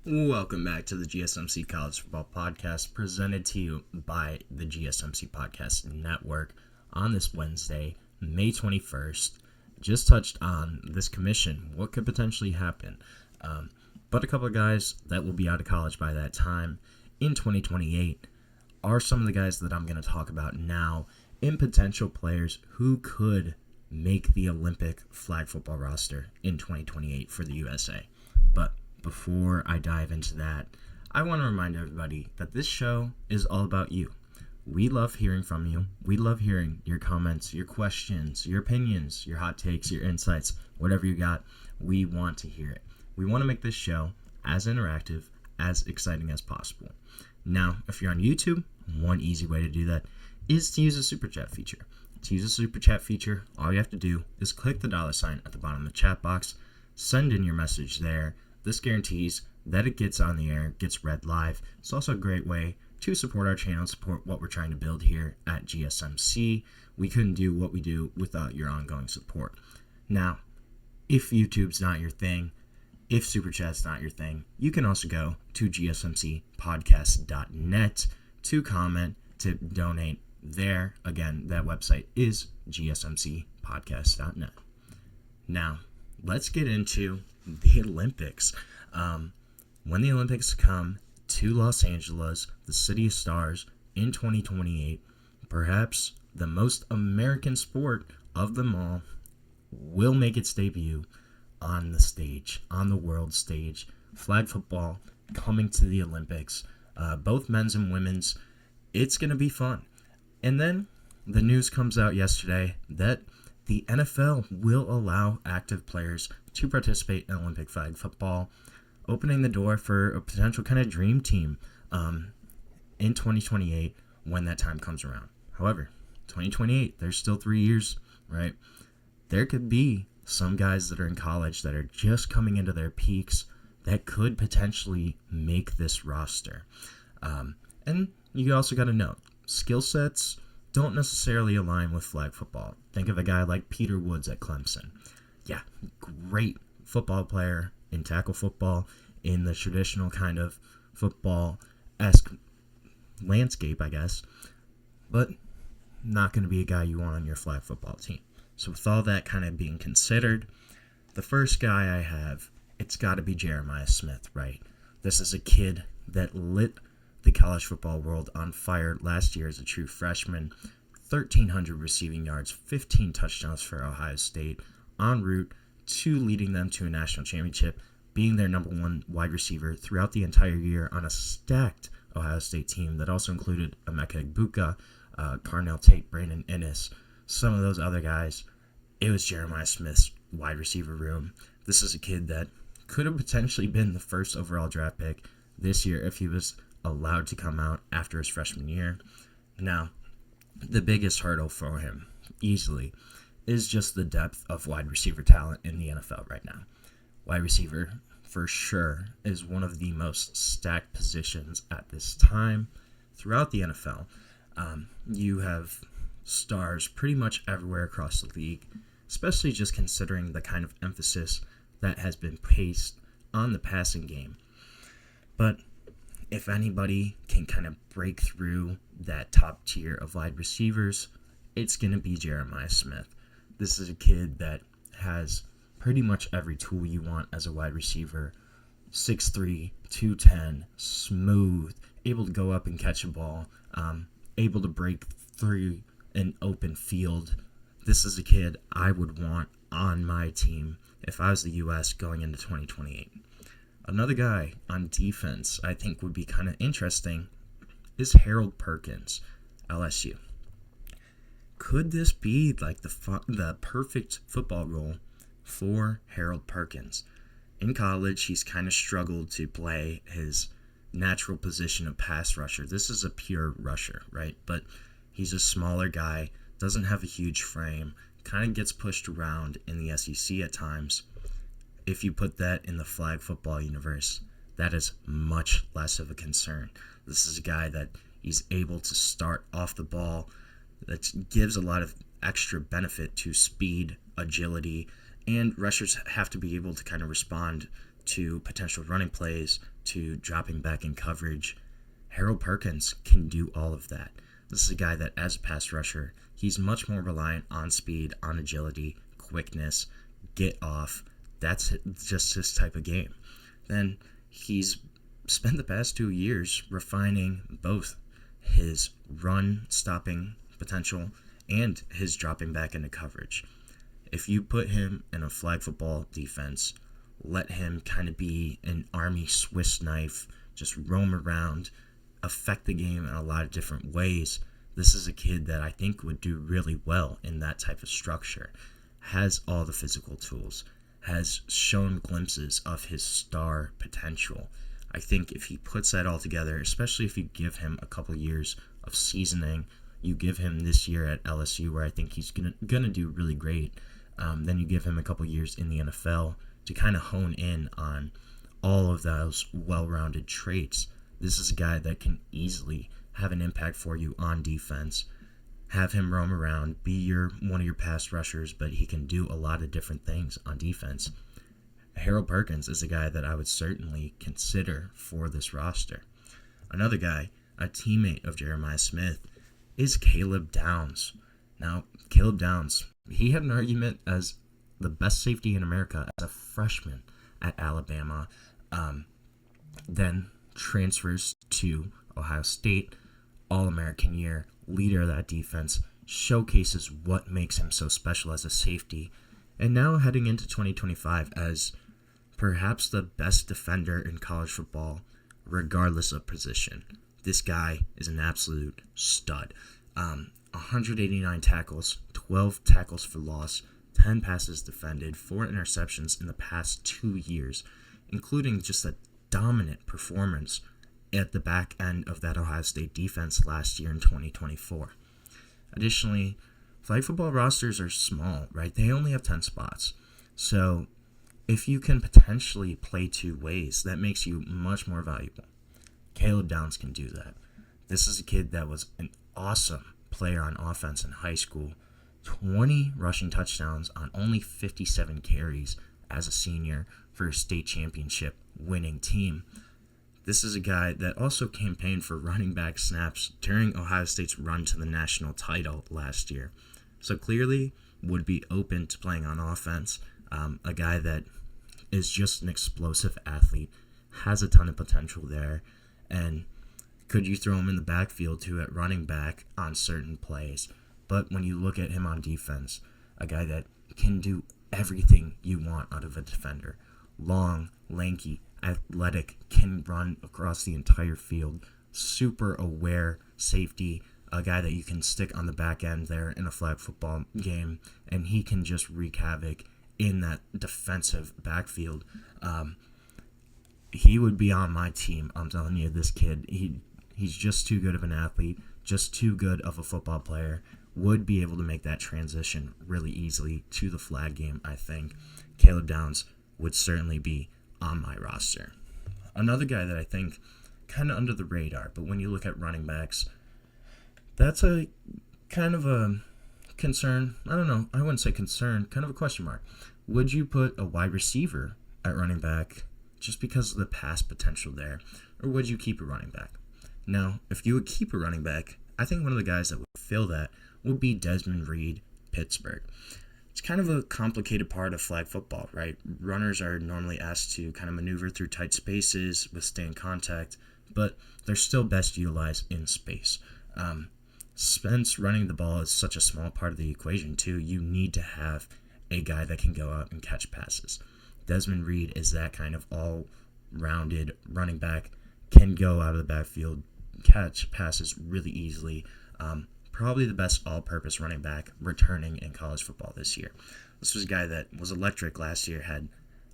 Welcome back to the GSMC College Football Podcast, presented to you by the GSMC Podcast Network on this Wednesday, May 21st. Just touched on this commission, what could potentially happen. But a couple of guys that will be out of college by that time in 2028 are some of the guys that I'm going to talk about now in potential players who could make the Olympic flag football roster in 2028 for the USA. But before I dive into that, I want to remind everybody that this show is all about you. We love hearing from you. We love hearing your comments, your questions, your opinions, your hot takes, your insights, whatever you got. We want to hear it. We want to make this show as interactive, as exciting as possible. Now, if you're on YouTube, one easy way to do that is to use the Super Chat feature. To use the Super Chat feature, all you have to do is click the $ at the bottom of the chat box, send in your message there. This guarantees that it gets on the air, gets read live. It's also a great way to support our channel, support what we're trying to build here at GSMC. We couldn't do what we do without your ongoing support. Now, if YouTube's not your thing, if Super Chat's not your thing, you can also go to gsmcspodcast.net to comment, to donate there. Again, that website is gsmcpodcast.net. Now, let's get into the Olympics. When the Olympics come to Los Angeles, the City of Stars, in 2028, perhaps the most American sport of them all will make its debut on the stage, on the world stage. Flag football coming to the Olympics, both men's and women's. It's going to be fun. And then the news comes out yesterday that the NFL will allow active players to participate in Olympic flag football, opening the door for a potential kind of dream team in 2028 when that time comes around. However, 2028, there's still 3 years, right? There could be some guys that are in college that are just coming into their peaks that could potentially make this roster. And you also got to note, skill sets don't necessarily align with flag football. Think of a guy like Peter Woods at Clemson. Yeah, great football player in tackle football, in the traditional kind of football-esque landscape, I guess, but not going to be a guy you want on your flag football team. So with all that kind of being considered, the first guy I have, it's got to be Jeremiah Smith, right? This is a kid that lit the college football world on fire last year as a true freshman. 1,300 receiving yards, 15 touchdowns for Ohio State, en route to leading them to a national championship, being their number one wide receiver throughout the entire year on a stacked Ohio State team that also included Emeka Egbuka, Carnell Tate, Brandon Inniss, some of those other guys. It was Jeremiah Smith's wide receiver room. This is a kid that could have potentially been the first overall draft pick this year if he was allowed to come out after his freshman year. Now, the biggest hurdle for him, easily, is just the depth of wide receiver talent in the NFL right now. Wide receiver, for sure, is one of the most stacked positions at this time throughout the NFL. You have stars pretty much everywhere across the league, especially just considering the kind of emphasis that has been placed on the passing game. But if anybody can kind of break through that top tier of wide receivers, it's going to be Jeremiah Smith. This is a kid that has pretty much every tool you want as a wide receiver. 6'3", 210, smooth, able to go up and catch a ball, able to break through an open field. This is a kid I would want on my team if I was the U.S. going into 2028. Another guy on defense I think would be kind of interesting is Harold Perkins, LSU. Could this be like the perfect football role for Harold Perkins? In college, he's kind of struggled to play his natural position of pass rusher. This is a pure rusher, right? But he's a smaller guy, doesn't have a huge frame, kind of gets pushed around in the SEC at times. If you put that in the flag football universe, that is much less of a concern. This is a guy that he's able to start off the ball, that gives a lot of extra benefit to speed, agility, and rushers have to be able to kind of respond to potential running plays to dropping back in coverage. Harold Perkins can do all of that. This is a guy that, as a pass rusher, he's much more reliant on speed, on agility, quickness, get off. That's just his type of game. Then he's spent the past 2 years refining both his run stopping potential and his dropping back into coverage. If you put him in a flag football defense, let him kind of be an Army Swiss knife, just roam around, affect the game in a lot of different ways. This is a kid that I think would do really well in that type of structure. Has all the physical tools, has shown glimpses of his star potential. I think if he puts that all together, especially if you give him a couple years of seasoning, you give him this year at LSU where I think he's gonna do really great. Then you give him a couple years in the NFL to kind of hone in on all of those well-rounded traits. This is a guy that can easily have an impact for you on defense. Have him roam around, be one of your pass rushers, but he can do a lot of different things on defense. Harold Perkins is a guy that I would certainly consider for this roster. Another guy, a teammate of Jeremiah Smith, is Caleb Downs. Now, Caleb Downs, he had an argument as the best safety in America as a freshman at Alabama, then transfers to Ohio State, All-American year, leader of that defense, showcases what makes him so special as a safety, and now heading into 2025 as perhaps the best defender in college football, regardless of position. This guy is an absolute stud. 189 tackles, 12 tackles for loss, 10 passes defended, 4 interceptions in the past 2 years, including just a dominant performance at the back end of that Ohio State defense last year in 2024. Additionally, flag football rosters are small, right? They only have 10 spots. So if you can potentially play 2 ways, that makes you much more valuable. Caleb Downs can do that. This is a kid that was an awesome player on offense in high school. 20 rushing touchdowns on only 57 carries as a senior for a state championship winning team. This is a guy that also campaigned for running back snaps during Ohio State's run to the national title last year. So clearly would be open to playing on offense. A guy that is just an explosive athlete, has a ton of potential there, and could you throw him in the backfield too at running back on certain plays? But when you look at him on defense, a guy that can do everything you want out of a defender. Long, lanky, athletic, can run across the entire field, super aware safety, a guy that you can stick on the back end there in a flag football game, and he can just wreak havoc in that defensive backfield. He would be on my team. I'm telling you, this kid, he's just too good of an athlete, just too good of a football player, would be able to make that transition really easily to the flag game, I think. Caleb Downs would certainly be on my roster. Another guy that I think kind of under the radar, but when you look at running backs, that's a kind of a concern. I don't know. I wouldn't say concern, kind of a question mark. Would you put a wide receiver at running back just because of the pass potential there, or would you keep a running back? Now, if you would keep a running back, I think one of the guys that would fill that would be Desmond Reed, Pittsburgh. It's kind of a complicated part of flag football, right? Runners are normally asked to kind of maneuver through tight spaces, withstand contact, but they're still best utilized in space. Since running the ball is such a small part of the equation too, you need to have a guy that can go out and catch passes. Desmond Reed is that kind of all-rounded running back, can go out of the backfield, catch passes really easily. Probably the best all-purpose running back returning in college football this year. This was a guy that was electric last year, had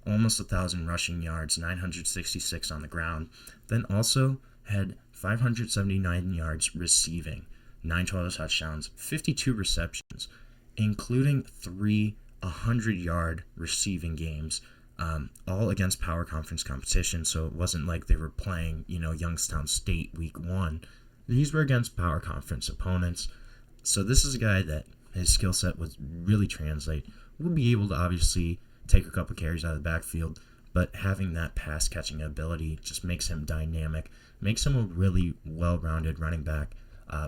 almost 1,000 rushing yards, 966 on the ground, then also had 579 yards receiving, 9 total touchdowns, 52 receptions, including 3 100-yard receiving games, all against power conference competition, so it wasn't like they were playing, Youngstown State week 1. These were against power conference opponents. So this is a guy that his skill set would really translate. Would be able to obviously take a couple carries out of the backfield, but having that pass catching ability just makes him dynamic, makes him a really well-rounded running back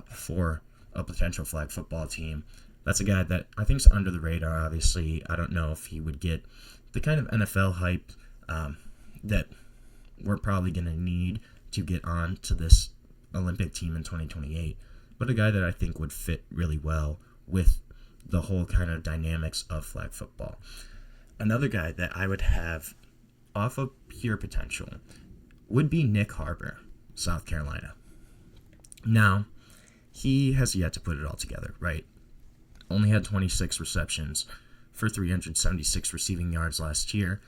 for a potential flag football team. That's a guy that I think is under the radar, obviously. I don't know if he would get the kind of NFL hype that we're probably going to need to get on to this Olympic team in 2028, but a guy that I think would fit really well with the whole kind of dynamics of flag football. Another guy that I would have off of pure potential would be Nyck Harbor, South Carolina. Now, he has yet to put it all together, right? Only had 26 receptions for 376 receiving yards last year,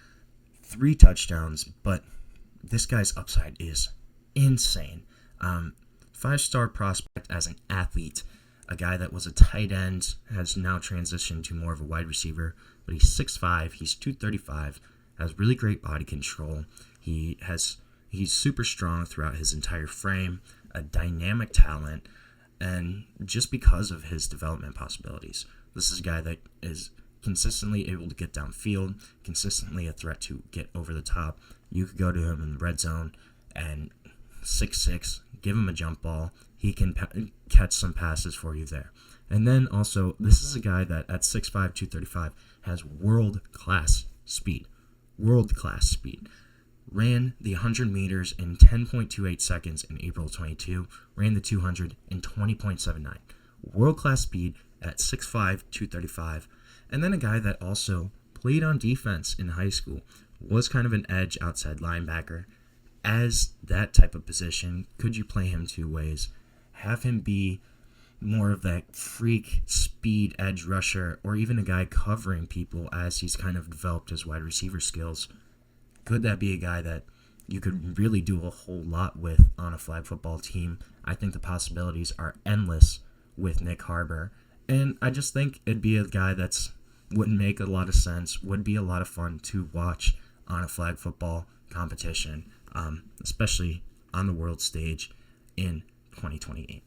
3 touchdowns, but this guy's upside is insane. 5-star prospect as an athlete, a guy that was a tight end, has now transitioned to more of a wide receiver, but he's 6'5", he's 235, has really great body control. He's super strong throughout his entire frame, a dynamic talent, and just because of his development possibilities. This is a guy that is consistently able to get downfield, consistently a threat to get over the top. You could go to him in the red zone and 6'6", give him a jump ball. He can catch some passes for you there. And then also, this is a guy that at 6'5", 235 has world-class speed. World-class speed. Ran the 100 meters in 10.28 seconds in April 22. Ran the 200 in 20.79. World-class speed at 6'5", 235. And then a guy that also played on defense in high school. Was kind of an edge outside linebacker. As that type of position, could you play him 2 ways? Have him be more of that freak speed edge rusher, or even a guy covering people as he's kind of developed his wide receiver skills. Could that be a guy that you could really do a whole lot with on a flag football team? I think the possibilities are endless with Nyck Harbor, and I just think it'd be a guy that's would make a lot of sense, would be a lot of fun to watch on a flag football competition, especially on the world stage in 2028.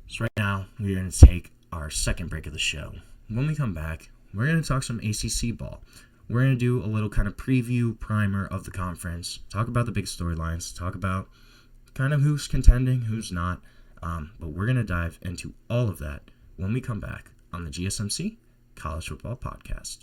So right now, we're going to take our second break of the show. When we come back, we're going to talk some ACC ball. We're going to do a little kind of preview primer of the conference, talk about the big storylines, talk about kind of who's contending, who's not, but we're going to dive into all of that when we come back on the GSMC College Football Podcast.